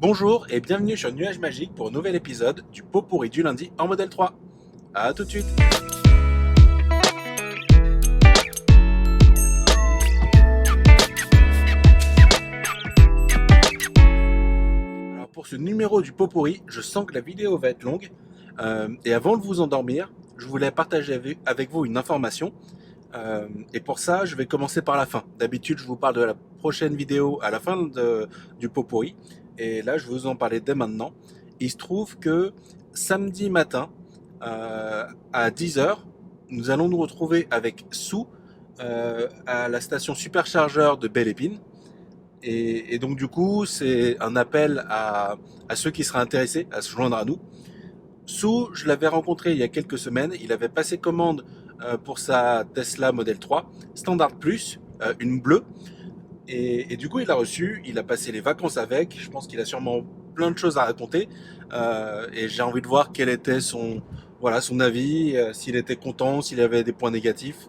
Bonjour et bienvenue sur Nuage Magique pour un nouvel épisode du pot pourri du lundi en modèle 3. A tout de suite. Alors pour ce numéro du pot pourri, je sens que la vidéo va être longue. Et avant de vous endormir, je voulais partager avec vous une information. Et pour ça, je vais commencer par la fin. D'habitude, je vous parle de la prochaine vidéo à la fin du pot pourri. Et là, je vais vous en parler dès maintenant. Il se trouve que samedi matin, à 10h, nous allons nous retrouver avec Sue à la station superchargeur de Belle Épine. Et donc, du coup, c'est un appel à ceux qui seraient intéressés à se joindre à nous. Sue, je l'avais rencontré il y a quelques semaines. Il avait passé commande pour sa Tesla Model 3 Standard Plus, une bleue. Et du coup, il a reçu, il a passé les vacances avec. Je pense qu'il a sûrement plein de choses à raconter. Et j'ai envie de voir quel était son avis, s'il était content, s'il avait des points négatifs,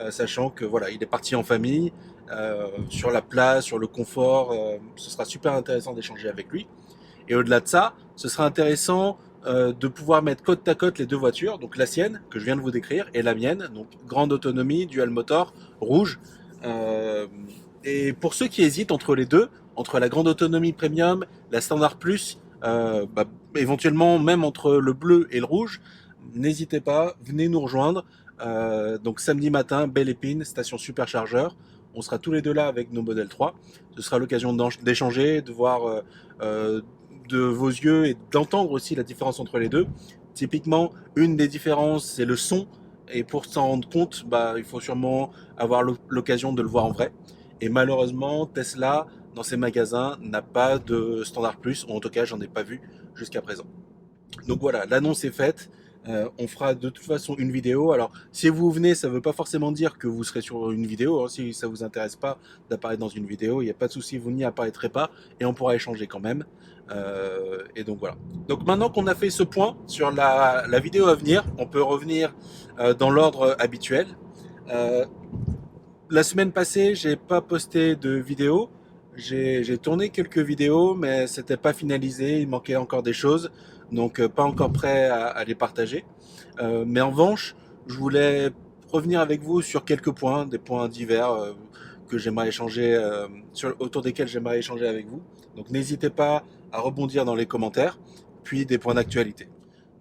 sachant que voilà, il est parti en famille, sur la place, sur le confort. Ce sera super intéressant d'échanger avec lui. Et au-delà de ça, ce sera intéressant de pouvoir mettre côte à côte les deux voitures, donc la sienne, que je viens de vous décrire, et la mienne, donc grande autonomie, dual motor, rouge. Euh, et pour ceux qui hésitent entre les deux, entre la grande autonomie premium, la standard plus, éventuellement même entre le bleu et le rouge, n'hésitez pas, venez nous rejoindre. Donc samedi matin, Belle Épine, station superchargeur. On sera tous les deux là avec nos modèles 3. Ce sera l'occasion d'échanger, de voir de vos yeux et d'entendre aussi la différence entre les deux. Typiquement, une des différences, c'est le son. Et pour s'en rendre compte, il faut sûrement avoir l'occasion de le voir en vrai. Et malheureusement, Tesla, dans ses magasins, n'a pas de Standard Plus, ou en tout cas, j'en ai pas vu jusqu'à présent. Donc voilà, l'annonce est faite. On fera de toute façon une vidéo. Alors, si vous venez, ça ne veut pas forcément dire que vous serez sur une vidéo. Hein. Si ça ne vous intéresse pas d'apparaître dans une vidéo, il n'y a pas de souci, vous n'y apparaîtrez pas et on pourra échanger quand même. Et donc voilà. Donc maintenant qu'on a fait ce point sur la vidéo à venir, on peut revenir dans l'ordre habituel. Euh, la semaine passée, j'ai pas posté de vidéo. J'ai tourné quelques vidéos, mais c'était pas finalisé. Il manquait encore des choses, donc pas encore prêt à les partager. Mais en revanche, je voulais revenir avec vous sur quelques points, des points divers que j'aimerais échanger, autour desquels j'aimerais échanger avec vous. Donc n'hésitez pas à rebondir dans les commentaires, puis des points d'actualité.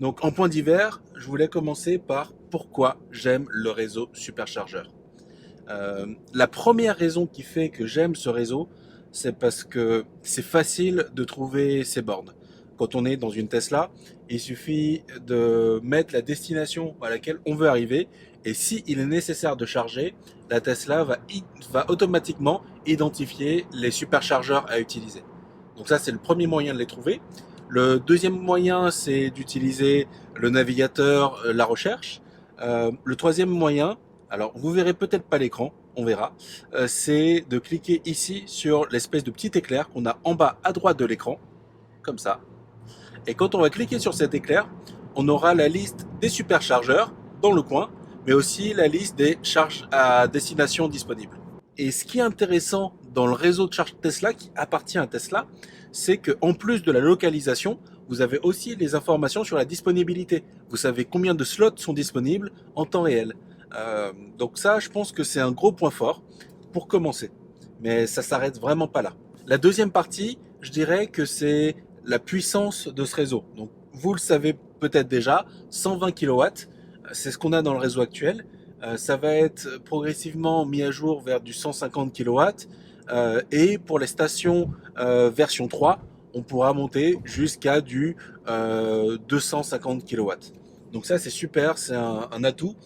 Donc en point divers, je voulais commencer par pourquoi j'aime le réseau superchargeur. La première raison qui fait que j'aime ce réseau, c'est parce que c'est facile de trouver ses bornes. Quand on est dans une Tesla, il suffit de mettre la destination à laquelle on veut arriver et si il est nécessaire de charger, la Tesla va automatiquement identifier les superchargeurs à utiliser. Donc ça, c'est le premier moyen de les trouver. Le deuxième moyen, c'est d'utiliser le navigateur, la recherche. Le troisième moyen, alors vous verrez peut-être pas l'écran, on verra, c'est de cliquer ici sur l'espèce de petit éclair qu'on a en bas à droite de l'écran, comme ça. Et quand on va cliquer sur cet éclair, on aura la liste des superchargeurs dans le coin, mais aussi la liste des charges à destination disponibles. Et ce qui est intéressant dans le réseau de charge Tesla qui appartient à Tesla, c'est qu'en plus de la localisation, vous avez aussi les informations sur la disponibilité. Vous savez combien de slots sont disponibles en temps réel. Donc ça, je pense que c'est un gros point fort pour commencer. Mais ça s'arrête vraiment pas là. La deuxième partie, je dirais que c'est la puissance de ce réseau. Donc vous le savez peut-être déjà, 120 kW, c'est ce qu'on a dans le réseau actuel. Ça va être progressivement mis à jour vers du 150 kW. Et pour les stations version 3, on pourra monter jusqu'à du 250 kW. Donc ça, c'est super, c'est un atout.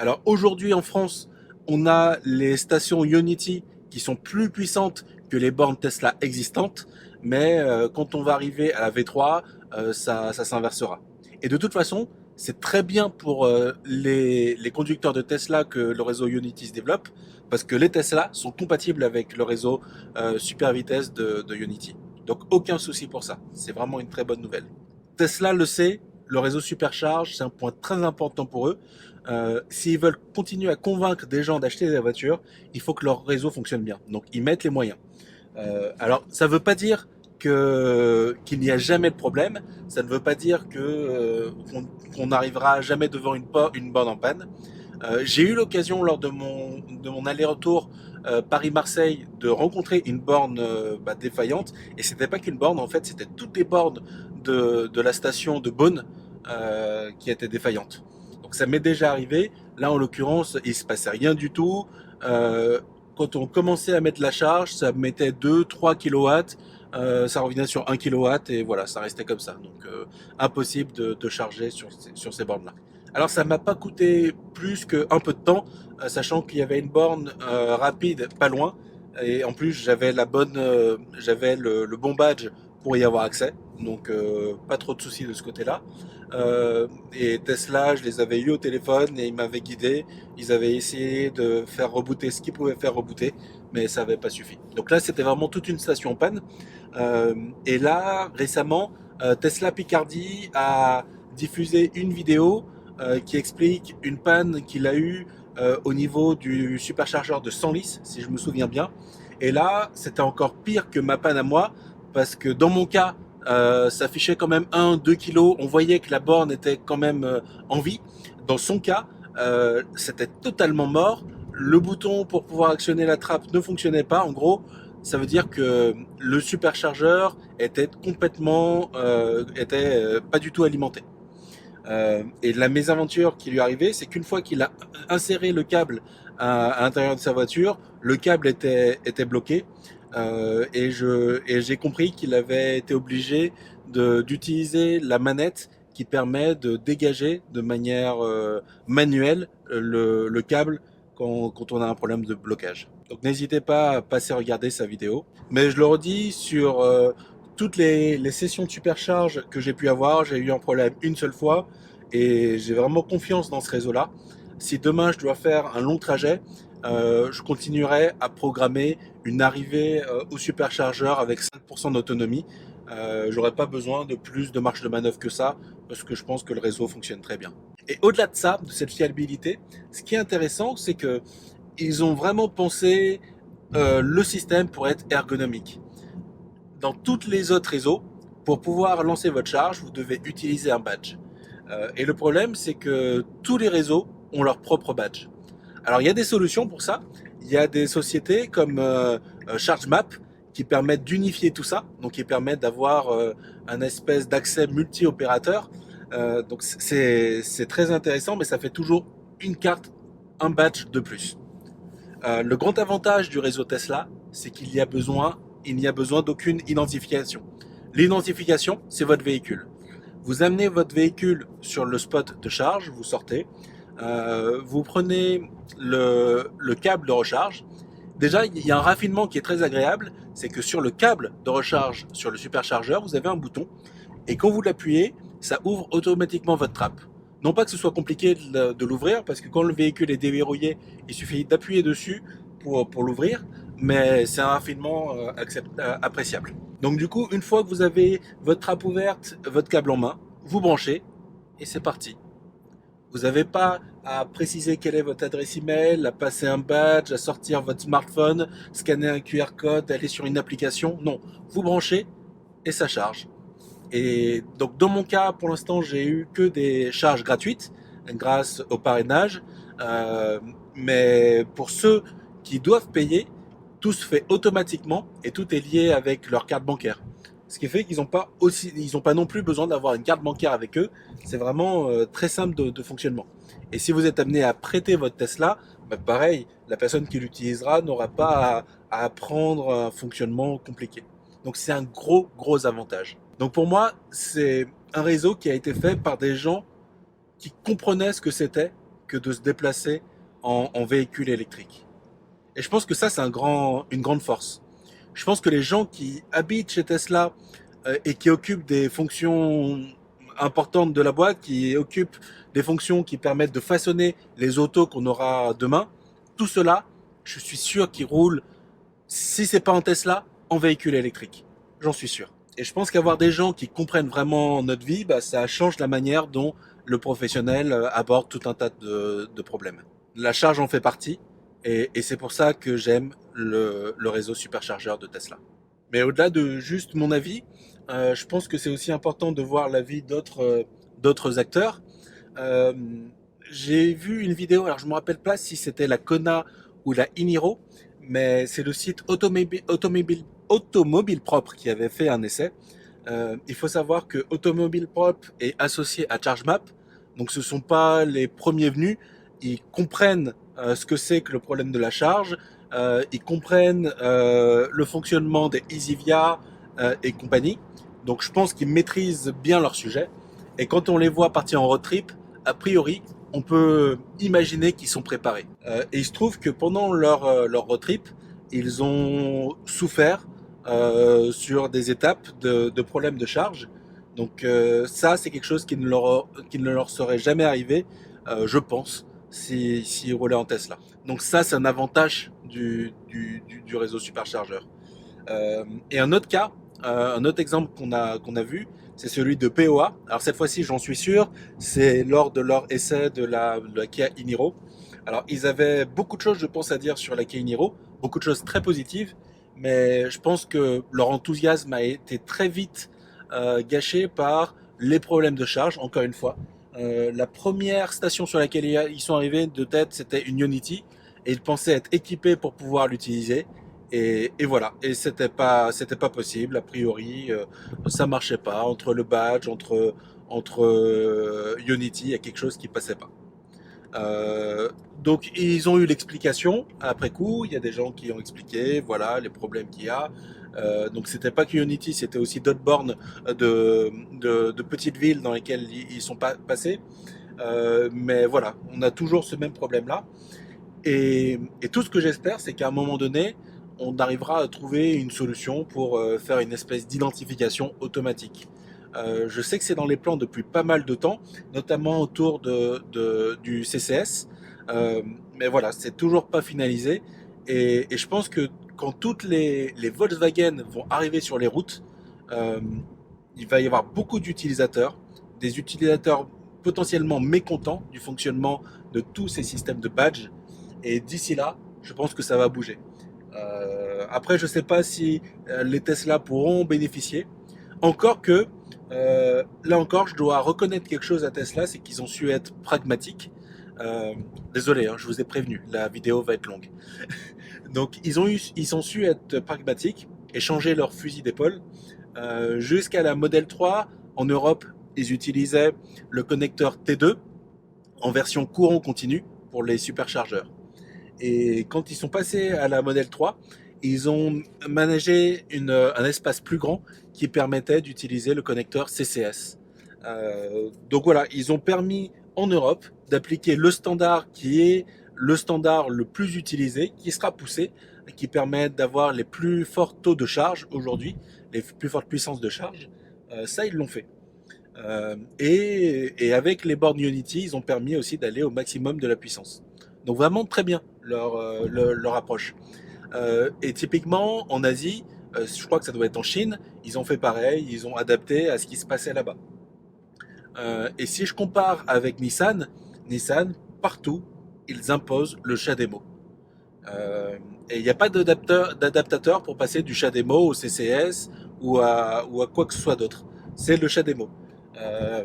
Alors aujourd'hui en France, on a les stations Ionity qui sont plus puissantes que les bornes Tesla existantes, mais quand on va arriver à la V3, ça s'inversera. Et de toute façon, c'est très bien pour les conducteurs de Tesla que le réseau Ionity se développe, parce que les Tesla sont compatibles avec le réseau super vitesse de Ionity. Donc aucun souci pour ça, c'est vraiment une très bonne nouvelle. Tesla le sait, le réseau supercharge, c'est un point très important pour eux. S'ils veulent continuer à convaincre des gens d'acheter des voitures, il faut que leur réseau fonctionne bien. Donc ils mettent les moyens. Alors ça ne veut pas dire qu'il n'y a jamais de problème. Ça ne veut pas dire qu'on n'arrivera jamais devant une borne en panne. J'ai eu l'occasion lors de mon aller-retour Paris-Marseille de rencontrer une borne défaillante, et c'était pas qu'une borne, en fait c'était toutes les bornes de la station de Beaune qui étaient défaillantes. Donc ça m'est déjà arrivé. Là en l'occurrence il se passait rien du tout. Quand on commençait à mettre la charge, ça mettait 2-3 kilowatts, ça revenait sur 1 kilowatt et voilà, ça restait comme ça. Donc impossible de charger sur ces bornes là. Alors ça m'a pas coûté plus qu'un peu de temps, sachant qu'il y avait une borne rapide pas loin, et en plus j'avais j'avais le bon badge pour y avoir accès, donc pas trop de soucis de ce côté-là. Et Tesla, je les avais eu au téléphone et ils m'avaient guidé. Ils avaient essayé de faire rebooter ce qu'ils pouvaient faire rebooter, mais ça n'avait pas suffi. Donc là, c'était vraiment toute une station en panne. Et là, récemment, Tesla Picardie a diffusé une vidéo qui explique une panne qu'il a eue au niveau du superchargeur de Senlis, si je me souviens bien. Et là, c'était encore pire que ma panne à moi, parce que dans mon cas, ça affichait quand même 1-2 kilos. On voyait que la borne était quand même en vie. Dans son cas, c'était totalement mort. Le bouton pour pouvoir actionner la trappe ne fonctionnait pas. En gros, ça veut dire que le superchargeur était complètement, pas du tout alimenté. Et la mésaventure qui lui arrivait, c'est qu'une fois qu'il a inséré le câble à l'intérieur de sa voiture, le câble était bloqué. Et j'ai compris qu'il avait été obligé d'utiliser la manette qui permet de dégager de manière manuelle le câble quand on a un problème de blocage. Donc n'hésitez pas à passer regarder sa vidéo. Mais je le redis, sur toutes les sessions de supercharge que j'ai pu avoir, j'ai eu un problème une seule fois et j'ai vraiment confiance dans ce réseau-là. Si demain je dois faire un long trajet, je continuerai à programmer une arrivée au superchargeur avec 5% d'autonomie. J'aurais pas besoin de plus de marge de manœuvre que ça, parce que je pense que le réseau fonctionne très bien. Et au-delà de ça, de cette fiabilité, ce qui est intéressant, c'est que ils ont vraiment pensé le système pour être ergonomique. Dans tous les autres réseaux, pour pouvoir lancer votre charge, vous devez utiliser un badge. Et le problème, c'est que tous les réseaux ont leur propre badge. Alors il y a des solutions pour ça. Il y a des sociétés comme ChargeMap qui permettent d'unifier tout ça, donc qui permettent d'avoir un espèce d'accès multi-opérateur. Donc c'est très intéressant, mais ça fait toujours une carte, un badge de plus. Le grand avantage du réseau Tesla, c'est qu'il n'y a besoin d'aucune identification. L'identification, c'est votre véhicule. Vous amenez votre véhicule sur le spot de charge, vous sortez, vous prenez le câble de recharge. Déjà, il y a un raffinement qui est très agréable, c'est que sur le câble de recharge, sur le superchargeur, vous avez un bouton, et quand vous l'appuyez, ça ouvre automatiquement votre trappe. Non pas que ce soit compliqué de l'ouvrir, parce que quand le véhicule est déverrouillé, il suffit d'appuyer dessus pour l'ouvrir, mais c'est un raffinement appréciable. Donc du coup, une fois que vous avez votre trappe ouverte, votre câble en main, vous branchez, et c'est parti. Vous n'avez pas à préciser quelle est votre adresse email, à passer un badge, à sortir votre smartphone, scanner un QR code, aller sur une application. Non, vous branchez et ça charge. Et donc dans mon cas, pour l'instant, j'ai eu que des charges gratuites grâce au parrainage. Mais pour ceux qui doivent payer, tout se fait automatiquement et tout est lié avec leur carte bancaire. Ce qui fait qu'ils n'ont pas non plus besoin d'avoir une carte bancaire avec eux. C'est vraiment très simple de fonctionnement. Et si vous êtes amené à prêter votre Tesla, pareil, la personne qui l'utilisera n'aura pas à apprendre un fonctionnement compliqué. Donc c'est un gros avantage. Donc pour moi, c'est un réseau qui a été fait par des gens qui comprenaient ce que c'était que de se déplacer en véhicule électrique. Et je pense que ça, c'est une grande force. Je pense que les gens qui habitent chez Tesla et qui occupent des fonctions importantes de la boîte, qui occupent des fonctions qui permettent de façonner les autos qu'on aura demain, tout cela, je suis sûr qu'ils roulent, si c'est pas en Tesla, en véhicule électrique. J'en suis sûr. Et je pense qu'avoir des gens qui comprennent vraiment notre vie, ça change la manière dont le professionnel aborde tout un tas de problèmes. La charge en fait partie, et c'est pour ça que j'aime le réseau superchargeur de Tesla. Mais au-delà de juste mon avis, je pense que c'est aussi important de voir l'avis d'autres acteurs. Euh, j'ai vu une vidéo, alors je me rappelle pas si c'était la Kona ou la Iniro, mais c'est le site Automobile Propre qui avait fait un essai. Il faut savoir que Automobile Propre est associé à ChargeMap, donc ce sont pas les premiers venus. Ils comprennent ce que c'est que le problème de la charge, ils comprennent le fonctionnement des EasyVia et compagnie. Donc je pense qu'ils maîtrisent bien leur sujet. Et quand on les voit partir en road trip, a priori, on peut imaginer qu'ils sont préparés. Et il se trouve que pendant leur road trip, ils ont souffert sur des étapes de problèmes de charge. Donc ça, c'est quelque chose qui ne leur serait jamais arrivé, je pense, si roulaient en Tesla. Donc ça, c'est un avantage du réseau superchargeur. Et un autre cas, un autre exemple qu'on a vu, c'est celui de POA. Alors cette fois-ci, j'en suis sûr, c'est lors de leur essai de la Kia e-Niro. Alors ils avaient beaucoup de choses, je pense, à dire sur la Kia e-Niro, beaucoup de choses très positives, mais je pense que leur enthousiasme a été très vite gâché par les problèmes de charge, encore une fois. La première station sur laquelle ils sont arrivés de tête, c'était une Ionity, et ils pensaient être équipés pour pouvoir l'utiliser. Et voilà. Et c'était pas possible. A priori, ça marchait pas. Entre le badge, entre Unity, il y a quelque chose qui passait pas. Donc ils ont eu l'explication après coup. Il y a des gens qui ont expliqué, voilà, les problèmes qu'il y a. Donc c'était pas que Unity, c'était aussi d'autres bornes de petites villes dans lesquelles ils sont pas passés. Mais voilà, on a toujours ce même problème-là. Et tout ce que j'espère, c'est qu'à un moment donné, on arrivera à trouver une solution pour faire une espèce d'identification automatique. Je sais que c'est dans les plans depuis pas mal de temps, notamment autour du CCS, euh, mais voilà, c'est toujours pas finalisé. Et je pense que quand toutes les Volkswagen vont arriver sur les routes, euh, il va y avoir beaucoup d'utilisateurs, des utilisateurs potentiellement mécontents du fonctionnement de tous ces systèmes de badge. Et d'ici là, je pense que ça va bouger. Après, je ne sais pas si les Tesla pourront bénéficier. Encore que, là encore, je dois reconnaître quelque chose à Tesla, c'est qu'ils ont su être pragmatiques. Désolé, hein, je vous ai prévenu, la vidéo va être longue. Donc, ils ont su être pragmatiques et changer leur fusil d'épaule. Jusqu'à la Model 3, en Europe, ils utilisaient le connecteur T2 en version courant continu pour les superchargeurs. Et quand ils sont passés à la Model 3, ils ont managé un espace plus grand qui permettait d'utiliser le connecteur CCS. Donc voilà, ils ont permis en Europe d'appliquer le standard qui est le standard le plus utilisé, qui sera poussé, qui permet d'avoir les plus forts taux de charge aujourd'hui, les plus fortes puissances de charge. Ça, ils l'ont fait. Et avec les bornes Unity, ils ont permis aussi d'aller au maximum de la puissance. Donc vraiment très bien leur approche. Et typiquement en Asie, je crois que ça doit être en Chine, ils ont fait pareil, ils ont adapté à ce qui se passait là-bas. Et si je compare avec Nissan, partout, ils imposent le CHAdeMO. Et il n'y a pas d'adaptateur pour passer du CHAdeMO au CCS ou à quoi que ce soit d'autre. C'est le CHAdeMO. Euh,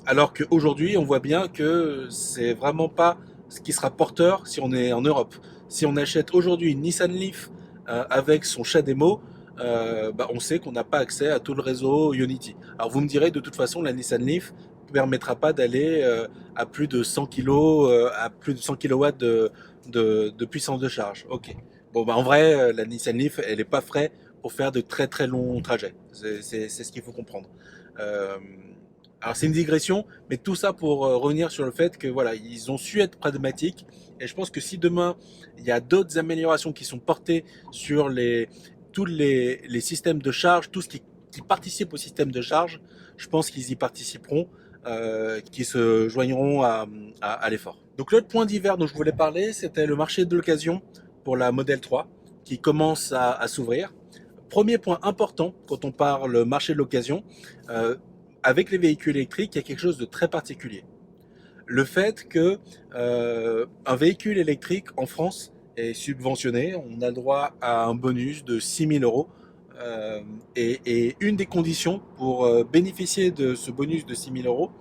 alors qu'aujourd'hui, on voit bien que c'est vraiment pas ce qui sera porteur si on est en Europe. Si on achète aujourd'hui une Nissan Leaf avec son CHAdeMO, bah on sait qu'on n'a pas accès à tout le réseau Ionity. Alors vous me direz, de toute façon, la Nissan Leaf ne permettra pas d'aller à plus de 100 kg, à plus de 100 kilowatts de puissance de charge. Ok. Bon, bah en vrai, la Nissan Leaf, elle n'est pas faite pour faire de très très longs trajets. C'est ce qu'il faut comprendre. Euh, alors c'est une digression, mais tout ça pour revenir sur le fait que voilà, ils ont su être pragmatiques. Et je pense que si demain il y a d'autres améliorations qui sont portées sur tous les systèmes de charge, tout ce qui participe au système de charge, je pense qu'ils y participeront, qui se joigneront à l'effort. Donc l'autre point divers dont je voulais parler, c'était le marché de l'occasion pour la Model 3 qui commence à s'ouvrir. Premier point important quand on parle marché de l'occasion, avec les véhicules électriques, il y a quelque chose de très particulier. Le fait que un véhicule électrique en France est subventionné, on a le droit à un bonus de 6 000 euros et une des conditions pour bénéficier de ce bonus de 6 000 euros,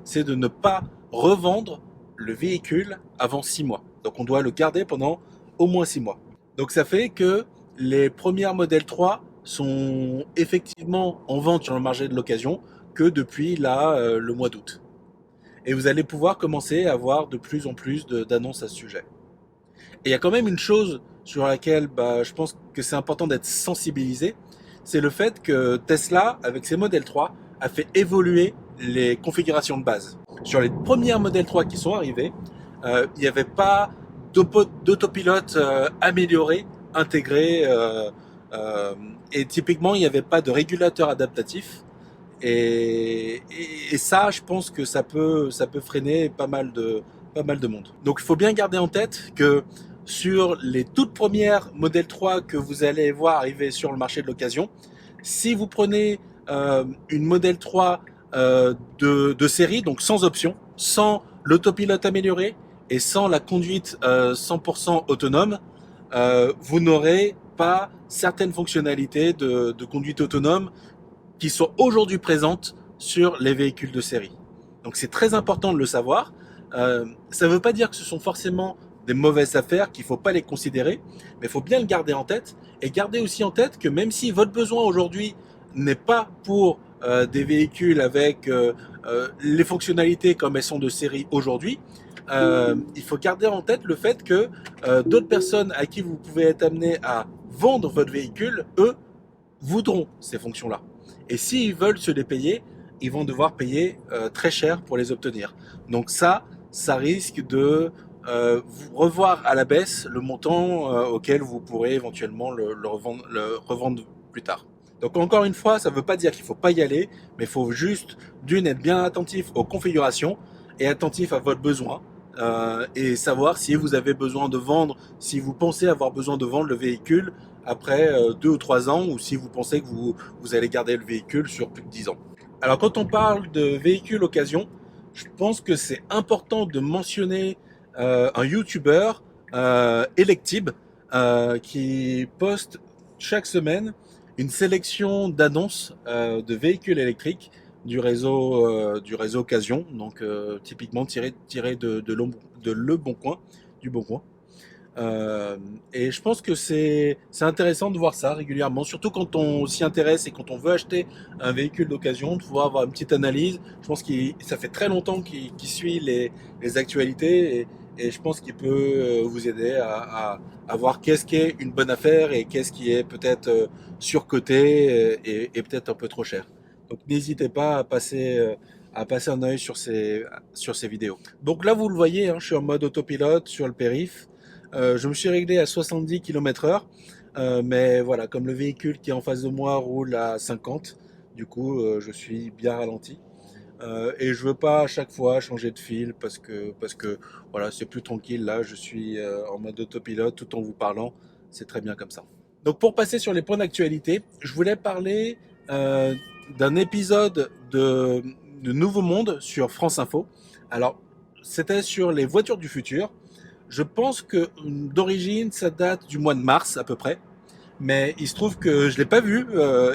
c'est de ne pas revendre le véhicule avant 6 mois. Donc on doit le garder pendant au moins 6 mois. Donc ça fait que les premières modèles 3 sont effectivement en vente sur le marché de l'occasion que depuis là, le mois d'août. Et vous allez pouvoir commencer à avoir de plus en plus d'annonces à ce sujet. Et il y a quand même une chose sur laquelle je pense que c'est important d'être sensibilisé, c'est le fait que Tesla, avec ses modèles 3, a fait évoluer les configurations de base. Sur les premières modèles 3 qui sont arrivés, il n'y avait pas d'autopilote amélioré, intégré, et typiquement il n'y avait pas de régulateur adaptatif. Et ça, je pense que ça peut freiner pas mal de monde. Donc il faut bien garder en tête que sur les toutes premières modèles 3 que vous allez voir arriver sur le marché de l'occasion, si vous prenez une modèle 3 de série, donc sans option, sans l'autopilote amélioré et sans la conduite 100% autonome, vous n'aurez pas certaines fonctionnalités de conduite autonome qui sont aujourd'hui présentes sur les véhicules de série. Donc c'est très important de le savoir. Ça ne veut pas dire que ce sont forcément des mauvaises affaires, qu'il ne faut pas les considérer, mais il faut bien le garder en tête, et garder aussi en tête que même si votre besoin aujourd'hui n'est pas pour des véhicules avec les fonctionnalités comme elles sont de série aujourd'hui, il faut garder en tête le fait que d'autres personnes à qui vous pouvez être amené à vendre votre véhicule, eux, voudront ces fonctions-là. Et s'ils veulent se les payer, ils vont devoir payer très cher pour les obtenir. Donc ça risque de vous revoir à la baisse le montant auquel vous pourrez éventuellement le revendre plus tard. Donc encore une fois, ça ne veut pas dire qu'il ne faut pas y aller, mais il faut juste être bien attentif aux configurations et attentif à votre besoin. Et savoir si vous avez besoin de vendre, si vous pensez avoir besoin de vendre le véhicule après 2 ou 3 ans, ou si vous pensez que vous allez garder le véhicule sur plus de 10 ans. Alors quand on parle de véhicule occasion, je pense que c'est important de mentionner un YouTuber, Electib, qui poste chaque semaine une sélection d'annonces de véhicules électriques du réseau Occasion, donc typiquement tiré de Le Bon Coin, du Bon Coin. Et je pense que c'est intéressant de voir ça régulièrement, surtout quand on s'y intéresse et quand on veut acheter un véhicule d'occasion, de pouvoir avoir une petite analyse. Je pense que ça fait très longtemps qu'il suit les actualités, et je pense qu'il peut vous aider à voir qu'est-ce qui est une bonne affaire et qu'est-ce qui est peut-être surcoté et peut-être un peu trop cher. Donc n'hésitez pas à passer un œil sur ces vidéos. Donc là vous le voyez, je suis en mode autopilote sur le périph'. Je me suis réglé à 70 km/h, mais voilà, comme le véhicule qui est en face de moi roule à 50, du coup je suis bien ralenti. Et je veux pas à chaque fois changer de fil parce que voilà, c'est plus tranquille. Là, je suis en mode autopilote tout en vous parlant. C'est très bien comme ça. Donc pour passer sur les points d'actualité, je voulais parler d'un épisode de Nouveau Monde sur France Info. Alors, c'était sur les voitures du futur. Je pense que d'origine, ça date du mois de mars à peu près. Mais il se trouve que je l'ai pas vu.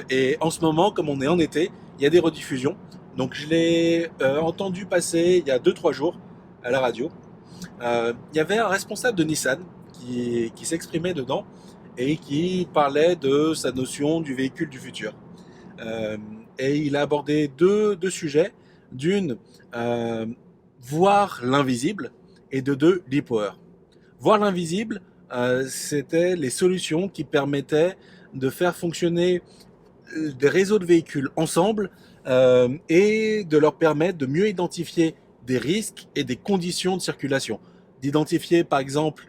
Et en ce moment, comme on est en été, il y a des rediffusions. Donc je l'ai entendu passer il y a 2-3 jours à la radio. Il y avait un responsable de Nissan qui s'exprimait dedans et qui parlait de sa notion du véhicule du futur. Et il a abordé deux sujets. D'une, voir l'invisible, et de deux, l'e-power. Voir l'invisible, c'était les solutions qui permettaient de faire fonctionner des réseaux de véhicules ensemble et de leur permettre de mieux identifier des risques et des conditions de circulation. D'identifier par exemple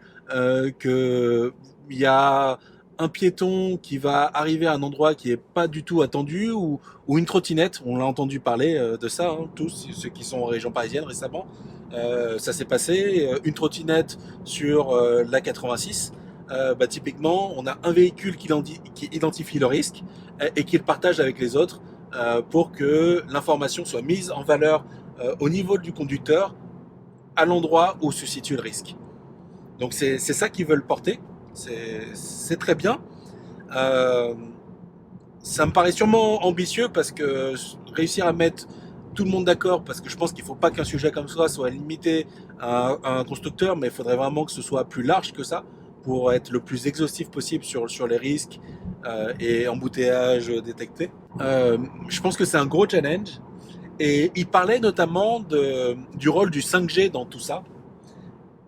qu'il y a un piéton qui va arriver à un endroit qui n'est pas du tout attendu, ou une trottinette, on l'a entendu parler de ça, tous ceux qui sont en région parisienne récemment. Ça s'est passé, une trottinette sur la 86. Typiquement, on a un véhicule qui identifie le risque et qui le partage avec les autres pour que l'information soit mise en valeur au niveau du conducteur à l'endroit où se situe le risque. Donc c'est ça qu'ils veulent porter, c'est très bien. Ça me paraît sûrement ambitieux parce que réussir à mettre tout le monde d'accord, parce que je pense qu'il ne faut pas qu'un sujet comme ça soit limité à un constructeur, mais il faudrait vraiment que ce soit plus large que ça pour être le plus exhaustif possible sur les risques et embouteillages détectés. Je pense que c'est un gros challenge. Et il parlait notamment du rôle du 5G dans tout ça.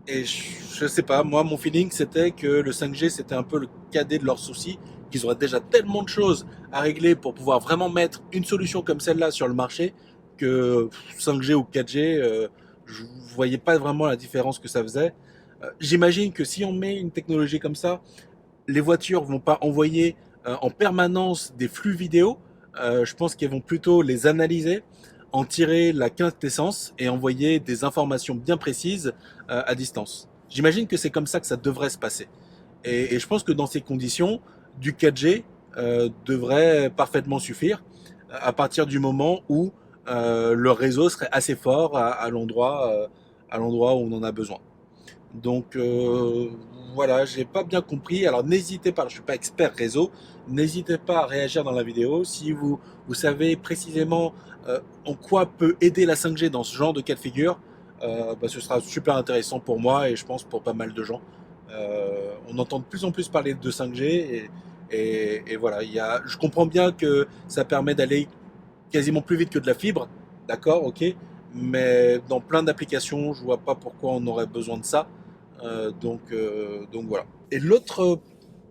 Et je sais pas, moi mon feeling c'était que le 5G c'était un peu le cadet de leurs soucis, qu'ils auraient déjà tellement de choses à régler pour pouvoir vraiment mettre une solution comme celle-là sur le marché que 5G ou 4G, je voyais pas vraiment la différence que ça faisait. J'imagine que si on met une technologie comme ça, les voitures vont pas envoyer en permanence des flux vidéo. Je pense qu'elles vont plutôt les analyser, en tirer la quintessence et envoyer des informations bien précises à distance. J'imagine que c'est comme ça que ça devrait se passer. Et je pense que dans ces conditions, du 4G devrait parfaitement suffire à partir du moment où le réseau serait assez fort à l'endroit où on en a besoin. Donc voilà, j'ai pas bien compris. Alors n'hésitez pas, je suis pas expert réseau, n'hésitez pas à réagir dans la vidéo si vous savez précisément en quoi peut aider la 5G dans ce genre de cas de figure. Ce sera super intéressant pour moi et je pense pour pas mal de gens. On entend de plus en plus parler de 5G et voilà, je comprends bien que ça permet d'aller quasiment plus vite que de la fibre, d'accord, ok, mais dans plein d'applications, je vois pas pourquoi on aurait besoin de ça. Donc voilà. Et l'autre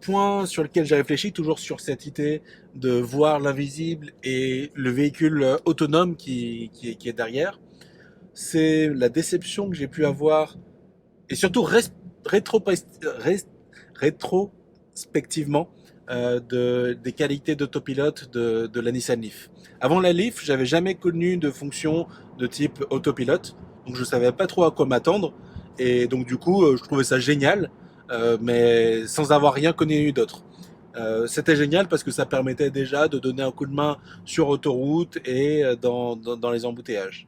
point sur lequel j'ai réfléchi, toujours sur cette idée de voir l'invisible et le véhicule autonome qui est derrière, c'est la déception que j'ai pu avoir, et surtout rétrospectivement, des qualités d'autopilote de la Nissan Leaf. Avant la Leaf, j'avais jamais connu de fonction de type autopilote, donc je savais pas trop à quoi m'attendre, et donc du coup, je trouvais ça génial, mais sans avoir rien connu d'autre. C'était génial parce que ça permettait déjà de donner un coup de main sur autoroute et dans les embouteillages.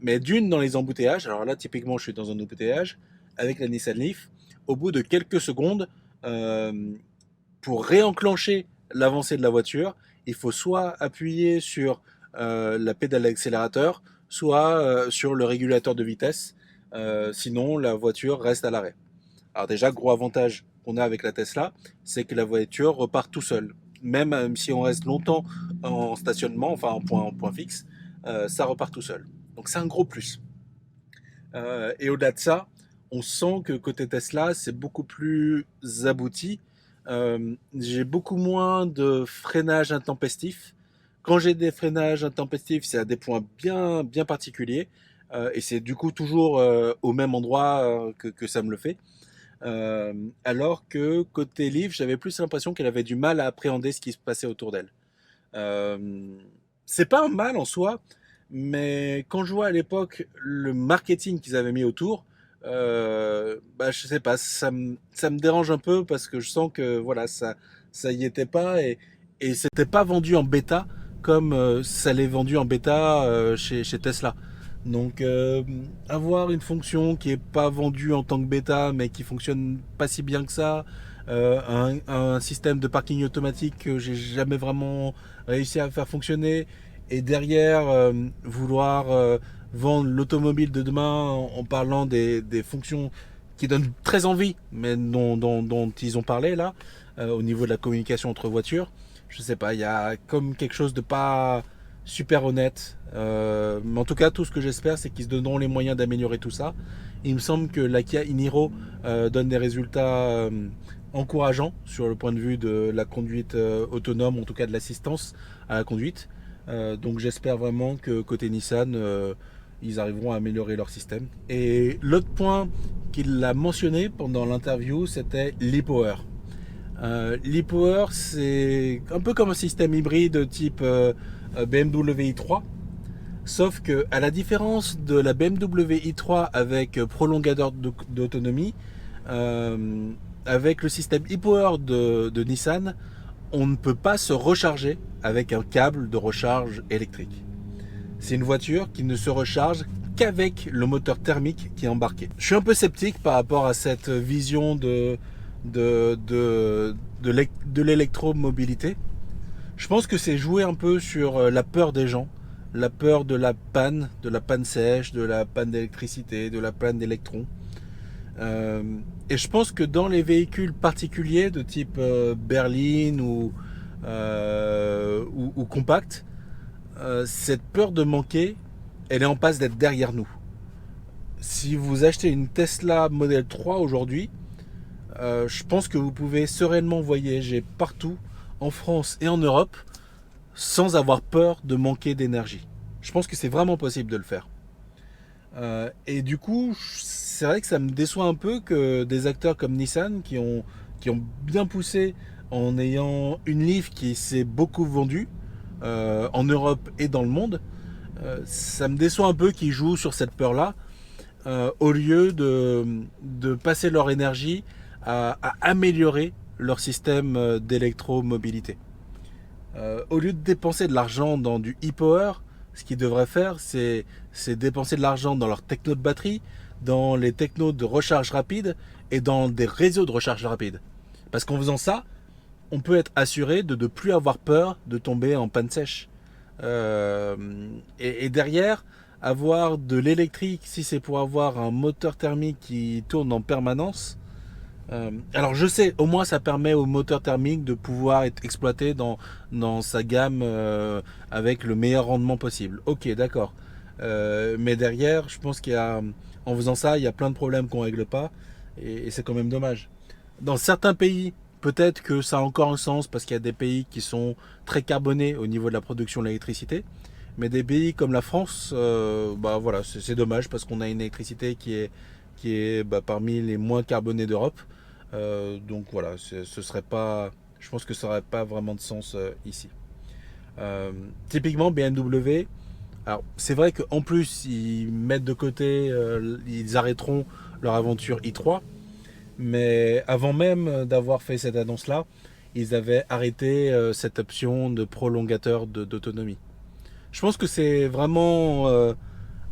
Mais d'une dans les embouteillages, alors là typiquement je suis dans un embouteillage avec la Nissan Leaf, au bout de quelques secondes, euh, pour réenclencher l'avancée de la voiture, il faut soit appuyer sur la pédale d'accélérateur, soit sur le régulateur de vitesse, sinon la voiture reste à l'arrêt. Alors déjà, gros avantage qu'on a avec la Tesla, c'est que la voiture repart tout seul. Même si on reste longtemps en stationnement, enfin en point fixe, ça repart tout seul. Donc c'est un gros plus. Et au-delà de ça, on sent que côté Tesla, c'est beaucoup plus abouti. J'ai beaucoup moins de freinage intempestif. Quand j'ai des freinages intempestifs, c'est à des points bien, bien particuliers. Et c'est du coup toujours au même endroit que ça me le fait. Alors que côté Leaf, j'avais plus l'impression qu'elle avait du mal à appréhender ce qui se passait autour d'elle. Euh, c'est pas un mal en soi, mais quand je vois à l'époque le marketing qu'ils avaient mis autour, je sais pas, ça me dérange un peu parce que je sens que voilà, ça y était pas et c'était pas vendu en bêta comme ça l'est vendu en bêta chez Tesla. Donc avoir une fonction qui est pas vendue en tant que bêta mais qui fonctionne pas si bien que ça, un système de parking automatique que j'ai jamais vraiment réussi à faire fonctionner et derrière vouloir vendre l'automobile de demain en parlant des fonctions qui donnent très envie mais dont ils ont parlé là au niveau de la communication entre voitures, je sais pas, il y a comme quelque chose de pas super honnête. Mais en tout cas, tout ce que j'espère, c'est qu'ils se donneront les moyens d'améliorer tout ça. Il me semble que la Kia e-Niro donne des résultats encourageants sur le point de vue de la conduite autonome, en tout cas de l'assistance à la conduite. Donc j'espère vraiment que côté Nissan, ils arriveront à améliorer leur système. Et l'autre point qu'il a mentionné pendant l'interview, c'était l'e-Power. L'e-Power, c'est un peu comme un système hybride type BMW i3, sauf que à la différence de la BMW i3 avec prolongateur d'autonomie, avec le système e-Power de Nissan, on ne peut pas se recharger avec un câble de recharge électrique. C'est une voiture qui ne se recharge qu'avec le moteur thermique qui est embarqué. Je suis un peu sceptique par rapport à cette vision de l'électromobilité. Je pense que c'est jouer un peu sur la peur des gens, la peur de la panne sèche, de la panne d'électricité, de la panne d'électrons. Euh, et je pense que dans les véhicules particuliers de type berline ou compact, cette peur de manquer, elle est en passe d'être derrière nous. Si vous achetez une Tesla Model 3 aujourd'hui, je pense que vous pouvez sereinement voyager partout, en France et en Europe, sans avoir peur de manquer d'énergie. Je pense que c'est vraiment possible de le faire. Et du coup, c'est vrai que ça me déçoit un peu que des acteurs comme Nissan, qui ont bien poussé en ayant une Leaf qui s'est beaucoup vendue en Europe et dans le monde, ça me déçoit un peu qu'ils jouent sur cette peur-là, au lieu de passer leur énergie à améliorer leur système d'électromobilité. Au lieu de dépenser de l'argent dans du e-power, ce qu'ils devraient faire, c'est dépenser de l'argent dans leurs technos de batterie, dans les technos de recharge rapide et dans des réseaux de recharge rapide. Parce qu'en faisant ça, on peut être assuré de ne plus avoir peur de tomber en panne sèche. Et derrière, avoir de l'électrique, si c'est pour avoir un moteur thermique qui tourne en permanence, alors je sais, au moins ça permet au moteur thermique de pouvoir être exploité dans sa gamme avec le meilleur rendement possible. Ok, d'accord. Mais derrière, je pense en faisant ça, il y a plein de problèmes qu'on règle pas et c'est quand même dommage. Dans certains pays, peut-être que ça a encore un sens parce qu'il y a des pays qui sont très carbonés au niveau de la production d'électricité. Mais des pays comme la France, bah voilà, c'est dommage parce qu'on a une électricité qui est parmi les moins carbonées d'Europe. Donc voilà, ce serait pas, je pense que ça n'aurait pas vraiment de sens ici. Typiquement BMW, alors c'est vrai qu'en plus ils mettent de côté, ils arrêteront leur aventure i3, mais avant même d'avoir fait cette annonce-là, ils avaient arrêté cette option de prolongateur d'autonomie. Je pense que c'est vraiment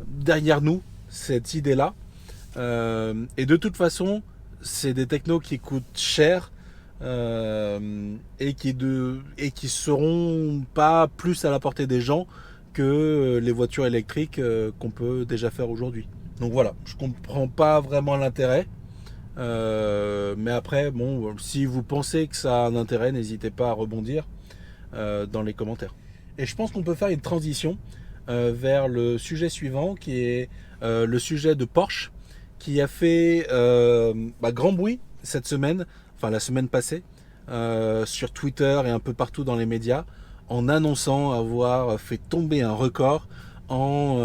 derrière nous cette idée-là. Et de toute façon, c'est des technos qui coûtent cher et qui seront pas plus à la portée des gens que les voitures électriques qu'on peut déjà faire aujourd'hui. Donc voilà, je comprends pas vraiment l'intérêt. Mais après, bon, si vous pensez que ça a un intérêt, n'hésitez pas à rebondir dans les commentaires. Et je pense qu'on peut faire une transition vers le sujet suivant, qui est le sujet de Porsche, qui a fait grand bruit cette semaine, enfin la semaine passée, sur Twitter et un peu partout dans les médias, en annonçant avoir fait tomber un record en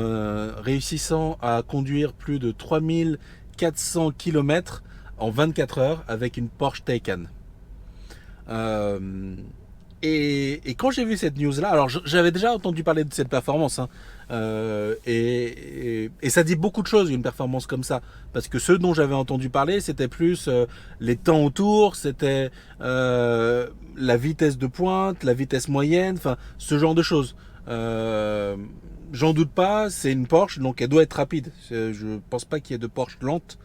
réussissant à conduire plus de 3400 km en 24 heures avec une Porsche Taycan. Et quand j'ai vu cette news-là, alors j'avais déjà entendu parler de cette performance, hein, et ça dit beaucoup de choses, une performance comme ça, parce que ce dont j'avais entendu parler, c'était plus les temps autour, c'était la vitesse de pointe, la vitesse moyenne, enfin ce genre de choses. J'en doute pas, c'est une Porsche, donc elle doit être rapide. Je pense pas qu'il y ait de Porsche lente.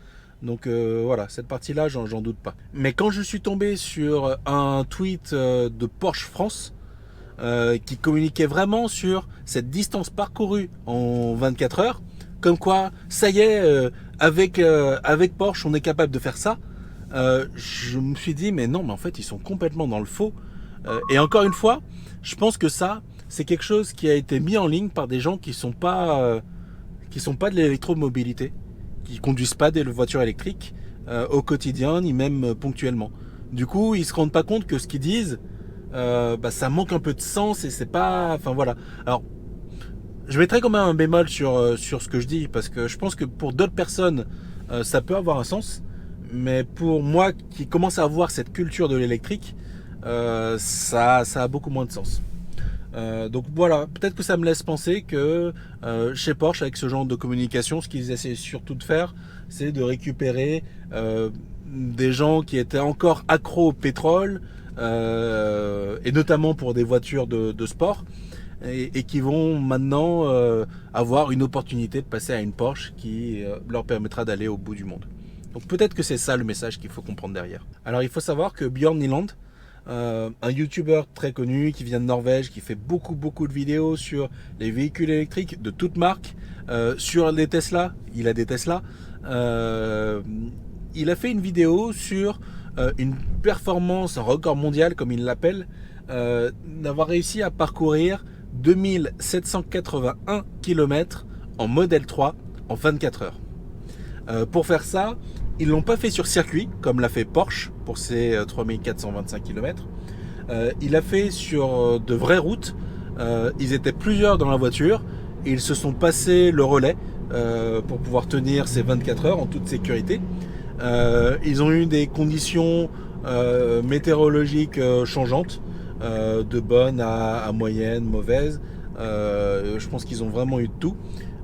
Donc voilà, cette partie-là, j'en doute pas. Mais quand je suis tombé sur un tweet de Porsche France qui communiquait vraiment sur cette distance parcourue en 24 heures, comme quoi, ça y est, avec Porsche, on est capable de faire ça, je me suis dit, mais non, mais en fait, ils sont complètement dans le faux. Et encore une fois, je pense que ça, c'est quelque chose qui a été mis en ligne par des gens qui sont pas de l'électromobilité, qui conduisent pas des voitures électriques au quotidien ni même ponctuellement. Du coup, ils se rendent pas compte que ce qu'ils disent, ça manque un peu de sens et c'est pas, enfin voilà. Alors, je mettrai quand même un bémol sur ce que je dis parce que je pense que pour d'autres personnes, ça peut avoir un sens, mais pour moi qui commence à avoir cette culture de l'électrique, ça a beaucoup moins de sens. Donc voilà, peut-être que ça me laisse penser que chez Porsche, avec ce genre de communication, ce qu'ils essaient surtout de faire, c'est de récupérer des gens qui étaient encore accros au pétrole, et notamment pour des voitures de sport, et qui vont maintenant avoir une opportunité de passer à une Porsche qui leur permettra d'aller au bout du monde. Donc peut-être que c'est ça le message qu'il faut comprendre derrière. Alors il faut savoir que Björn Nyland, un YouTuber très connu qui vient de Norvège, qui fait beaucoup de vidéos sur les véhicules électriques de toutes marques, sur les Tesla. Il a des Tesla. Il a fait une vidéo sur une performance, un record mondial comme il l'appelle, d'avoir réussi à parcourir 2781 km en Model 3 en 24 heures. Pour faire ça, ils l'ont pas fait sur circuit, comme l'a fait Porsche pour ses 3425 km. Il l'a fait sur de vraies routes. Ils étaient plusieurs dans la voiture et ils se sont passés le relais pour pouvoir tenir ces 24 heures en toute sécurité. Ils ont eu des conditions météorologiques changeantes, de bonnes à moyennes, mauvaises. Je pense qu'ils ont vraiment eu de tout,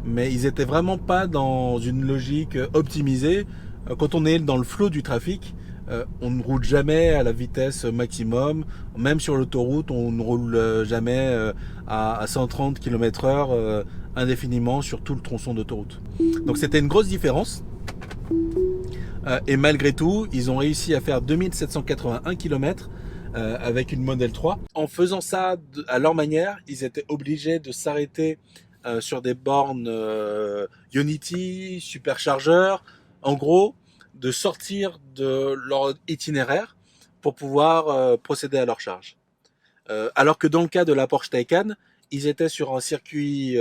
mais ils étaient vraiment pas dans une logique optimisée. Quand on est dans le flot du trafic, on ne roule jamais à la vitesse maximum. Même sur l'autoroute, on ne roule jamais à 130 km/h indéfiniment sur tout le tronçon d'autoroute. Donc c'était une grosse différence. Et malgré tout, ils ont réussi à faire 2781 km avec une Model 3. En faisant ça à leur manière, ils étaient obligés de s'arrêter sur des bornes Ionity, superchargeurs. En gros, de sortir de leur itinéraire pour pouvoir procéder à leur charge. Alors que dans le cas de la Porsche Taycan, ils étaient sur un circuit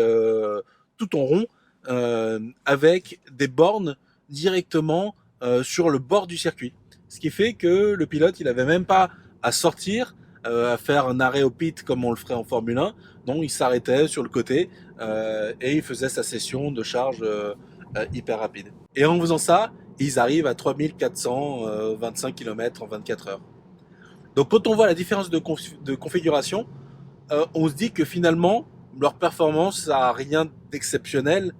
tout en rond avec des bornes directement sur le bord du circuit. Ce qui fait que le pilote, il avait même pas à sortir, à faire un arrêt au pit comme on le ferait en Formule 1. Non, il s'arrêtait sur le côté et il faisait sa session de charge hyper rapide. Et en faisant ça, ils arrivent à 3425 km en 24 heures. Donc quand on voit la différence de configuration, on se dit que finalement, leur performance n'a rien d'exceptionnel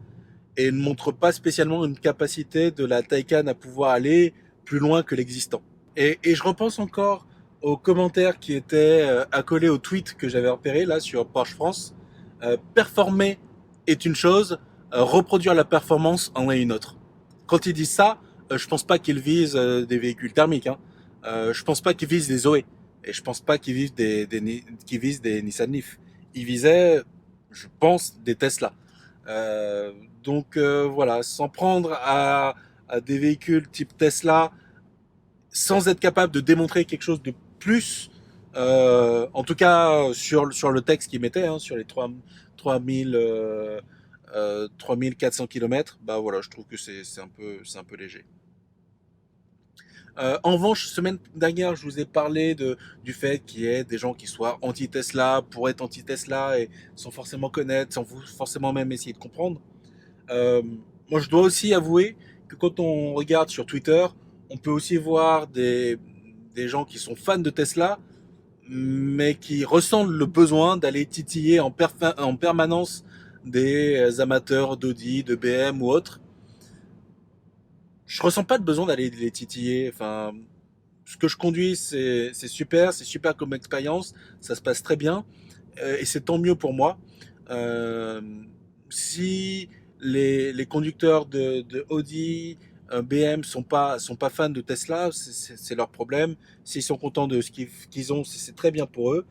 et ne montre pas spécialement une capacité de la Taycan à pouvoir aller plus loin que l'existant. Et je repense encore aux commentaires qui étaient accolés au tweet que j'avais repéré là sur Porsche France. Performer est une chose, reproduire la performance en est une autre. Quand ils disent ça, je pense pas qu'ils visent des véhicules thermiques. Hein. Je pense pas qu'ils visent des Zoé. Et je pense pas qu'ils visent qu'ils visent des Nissan Leaf. Ils visaient, je pense, des Tesla. Donc voilà, s'en prendre à des véhicules type Tesla sans être capable de démontrer quelque chose de plus, en tout cas sur le texte qu'ils mettaient, hein, sur les 3400 km, bah voilà, je trouve que c'est un peu léger. En revanche, semaine dernière, je vous ai parlé du fait qu'il y ait des gens qui soient anti-Tesla pour être anti-Tesla et sans forcément connaître, sans forcément même essayer de comprendre. Euh, Moi, je dois aussi avouer que quand on regarde sur Twitter, on peut aussi voir des gens qui sont fans de Tesla, mais qui ressentent le besoin d'aller titiller en permanence des amateurs d'Audi, de BM ou autres. Je ressens pas le besoin d'aller les titiller. Enfin, ce que je conduis, c'est super comme expérience, ça se passe très bien, et c'est tant mieux pour moi. Euh, Si les conducteurs de Audi, BM sont pas fans de Tesla, c'est leur problème. S'ils sont contents de ce qu'ils ont, c'est très bien pour eux.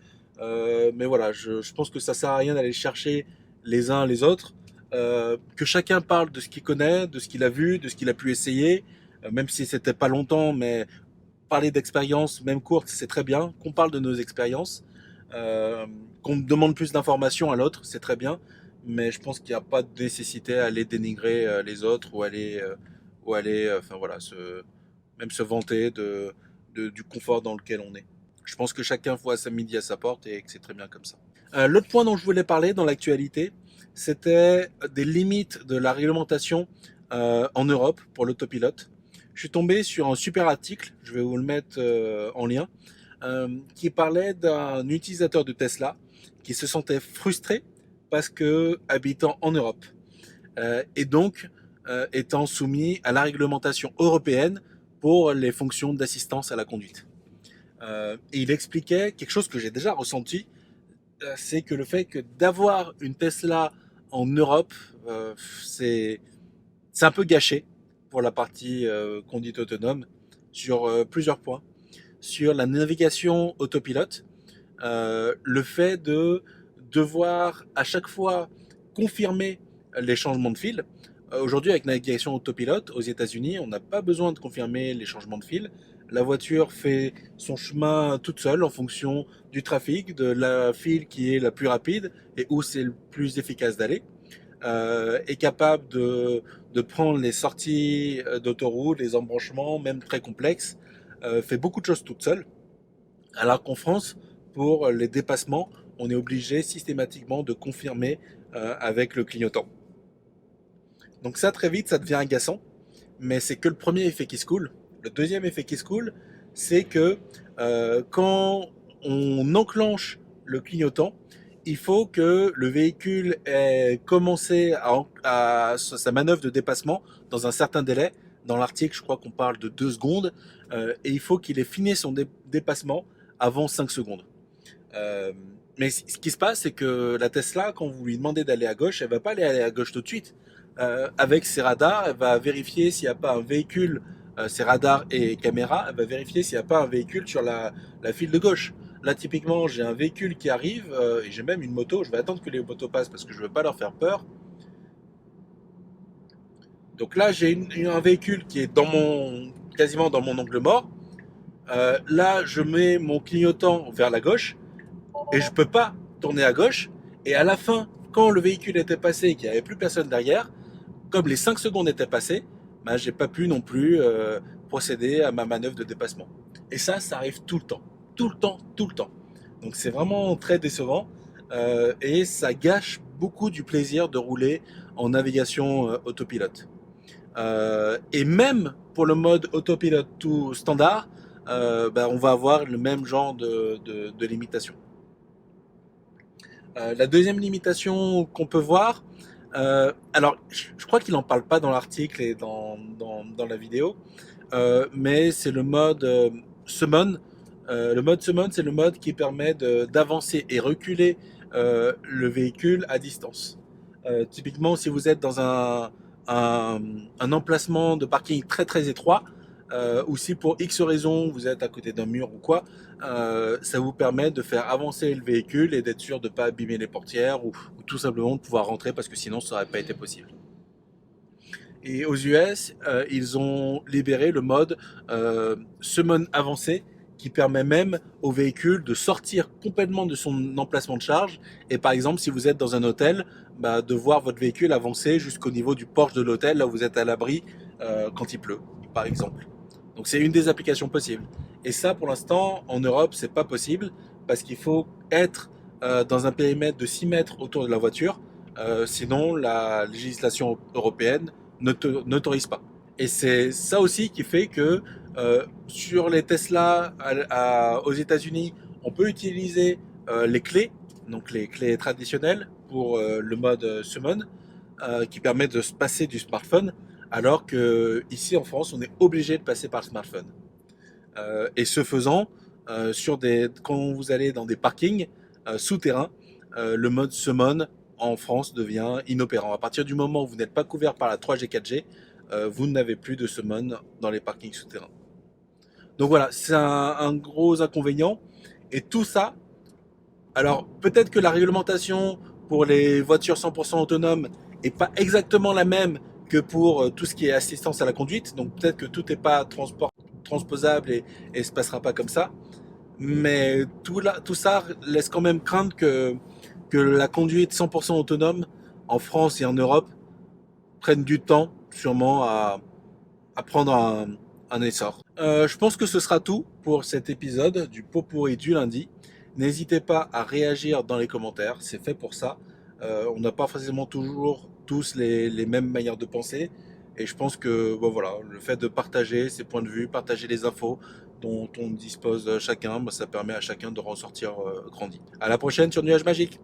Mais voilà, je pense que ça sert à rien d'aller chercher les uns les autres. Que chacun parle de ce qu'il connaît, de ce qu'il a vu, de ce qu'il a pu essayer, même si c'était pas longtemps, mais parler d'expérience, même courte, c'est très bien. Qu'on parle de nos expériences, qu'on demande plus d'informations à l'autre, c'est très bien. Mais je pense qu'il n'y a pas de nécessité à aller dénigrer les autres ou aller, enfin voilà, même se vanter du confort dans lequel on est. Je pense que chacun voit sa midi à sa porte et que c'est très bien comme ça. L'autre point dont je voulais parler dans l'actualité, c'était des limites de la réglementation en Europe pour l'autopilote. Je suis tombé sur un super article, je vais vous le mettre en lien, qui parlait d'un utilisateur de Tesla qui se sentait frustré parce que habitant en Europe et donc étant soumis à la réglementation européenne pour les fonctions d'assistance à la conduite. Et il expliquait quelque chose que j'ai déjà ressenti, c'est que le fait que d'avoir une Tesla en Europe, c'est un peu gâché pour la partie conduite autonome sur plusieurs points. sur la navigation autopilote. Le fait de devoir à chaque fois confirmer les changements de fil. Aujourd'hui, avec navigation autopilote aux États-Unis, on n'a pas besoin de confirmer les changements de fil. La voiture fait son chemin toute seule en fonction du trafic, de la file qui est la plus rapide et où c'est le plus efficace d'aller. Est capable de prendre les sorties d'autoroute, les embranchements, même très complexes, fait beaucoup de choses toute seule. Alors qu'en France, pour les dépassements, on est obligé systématiquement de confirmer avec le clignotant. Donc ça, très vite, ça devient agaçant, mais c'est que le premier effet qui se coule. Le deuxième effet qui se coule, c'est que quand on enclenche le clignotant, il faut que le véhicule ait commencé à sa manœuvre de dépassement dans un certain délai. Dans l'article, je crois qu'on parle de 2 secondes, et il faut qu'il ait fini son dépassement avant 5 secondes. Mais ce qui se passe, c'est que la Tesla, quand vous lui demandez d'aller à gauche, elle va pas aller à gauche tout de suite. Avec ses radars, elle va vérifier s'il n'y a pas un véhicule, ses radars et caméras, elle va vérifier s'il n'y a pas un véhicule sur la file de gauche. Là, typiquement, j'ai un véhicule qui arrive, et j'ai même une moto. Je vais attendre que les motos passent parce que je veux pas leur faire peur. Donc là, j'ai un véhicule qui est quasiment dans mon angle mort. Là, je mets mon clignotant vers la gauche et je peux pas tourner à gauche. Et à la fin, quand le véhicule était passé et qu'il n'y avait plus personne derrière, comme les 5 secondes étaient passées, bah, j'ai pas pu non plus procéder à ma manœuvre de dépassement. Et ça arrive tout le temps. Tout le temps, tout le temps. Donc c'est vraiment très décevant et ça gâche beaucoup du plaisir de rouler en navigation autopilote. Et même pour le mode autopilote tout standard, bah, on va avoir le même genre de limitation. La deuxième limitation qu'on peut voir, alors je crois qu'il n'en parle pas dans l'article et dans la vidéo, mais c'est le mode summon. Le mode summon, c'est le mode qui permet d'avancer et reculer le véhicule à distance. Typiquement, si vous êtes dans un emplacement de parking très très étroit, ou si pour X raison vous êtes à côté d'un mur ou quoi, ça vous permet de faire avancer le véhicule et d'être sûr de ne pas abîmer les portières ou tout simplement de pouvoir rentrer parce que sinon ça n'aurait pas été possible. Et aux US, ils ont libéré le mode summon avancé qui permet même au véhicule de sortir complètement de son emplacement de charge et par exemple si vous êtes dans un hôtel, bah, de voir votre véhicule avancer jusqu'au niveau du porche de l'hôtel là où vous êtes à l'abri quand il pleut par exemple. Donc c'est une des applications possibles. Et ça pour l'instant en Europe c'est pas possible parce qu'il faut être dans un périmètre de 6 mètres autour de la voiture, sinon la législation européenne n'autorise pas. Et c'est ça aussi qui fait que sur les Tesla aux États-Unis, on peut utiliser les clés, donc les clés traditionnelles pour le mode summon, qui permet de se passer du smartphone, alors que ici en France, on est obligé de passer par le smartphone. Et ce faisant, quand vous allez dans des parkings souterrains, le mode summon en France devient inopérant. À partir du moment où vous n'êtes pas couvert par la 3G 4G, vous n'avez plus de summon dans les parkings souterrains. Donc voilà, c'est un gros inconvénient. Et tout ça, alors peut-être que la réglementation pour les voitures 100% autonomes n'est pas exactement la même que pour tout ce qui est assistance à la conduite. Donc peut-être que tout n'est pas transposable et se passera pas comme ça. Mais tout ça laisse quand même craindre que la conduite 100% autonome en France et en Europe prenne du temps sûrement à prendre un essor. Je pense que ce sera tout pour cet épisode du pot pourri du lundi. N'hésitez pas à réagir dans les commentaires, c'est fait pour ça. On n'a pas forcément toujours tous les mêmes manières de penser. Et je pense que bon, voilà, le fait de partager ses points de vue, partager les infos dont on dispose chacun, ça permet à chacun de ressortir grandi. À la prochaine sur Nuage Magique.